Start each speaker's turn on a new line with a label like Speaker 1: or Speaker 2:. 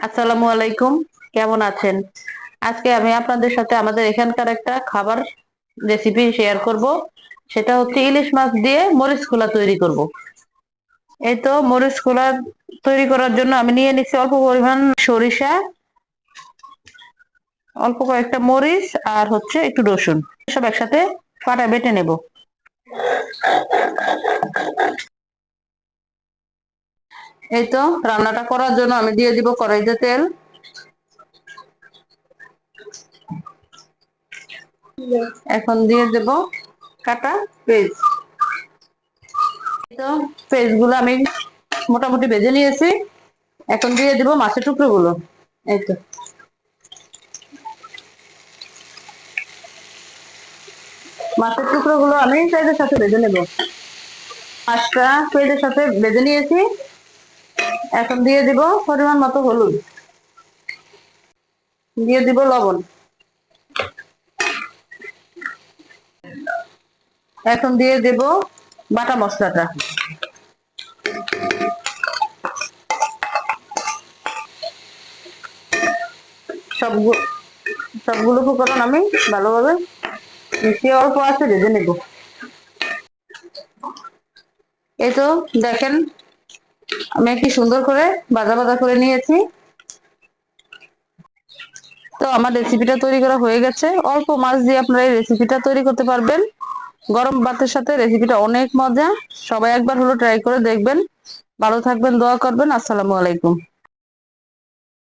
Speaker 1: আসসালামু আলাইকুম, কেমন আছেন? আজকে আমি আপনাদের সাথে আমাদের এখানকার একটা খাবার রেসিপি শেয়ার করব। সেটা হচ্ছে ইলিশ মাছ দিয়ে মরিচ খোলা তৈরি করব। এই তো মরিচ খোলা তৈরি করার জন্য আমি নিয়ে নিচ্ছি অল্প পরিমাণ সরিষা, অল্প কয়েকটা মরিচ আর হচ্ছে একটু রসুন, সব একসাথে পাটা বেটে নেব। এই তো রান্নাটা করার জন্য আমি দিয়ে দিব কড়াইতে তেল। এখন দিয়ে দেব কাটা পেঁয়াজ। তো পেঁয়াজ গুলো আমি মোটামুটি ভেজে নিয়েছি। এখন দিয়ে দিব মাছের টুকরো গুলো। এই তো মাছের টুকরো গুলো আমি পেঁয়াজের সাথে ভেজে নেব। মাছটা পেঁয়াজের সাথে ভেজে নিয়েছি। এখন দিয়ে দিব পরিমাণ মতো হলুদ, দিয়ে দিব লবণ। এখন দিয়ে দেব বাটা মশলাটা। সবগুলো সবগুলো উপকরণ আমি ভালোভাবে মিশিয়ে অল্প আছে ভেজে নেব। এই তো দেখেন, আমি কি সুন্দর করে ভাজা ভাজা করে নিয়েছি। তো আমার রেসিপিটা তৈরি করা হয়ে গেছে। অল্প মাছ দিয়ে আপনারা এই রেসিপিটা তৈরি করতে পারবেন। গরম ভাতের সাথে রেসিপিটা অনেক মজা। সবাই একবার হলো ট্রাই করে দেখবেন। ভালো থাকবেন, দোয়া করবেন। আসসালামু আলাইকুম।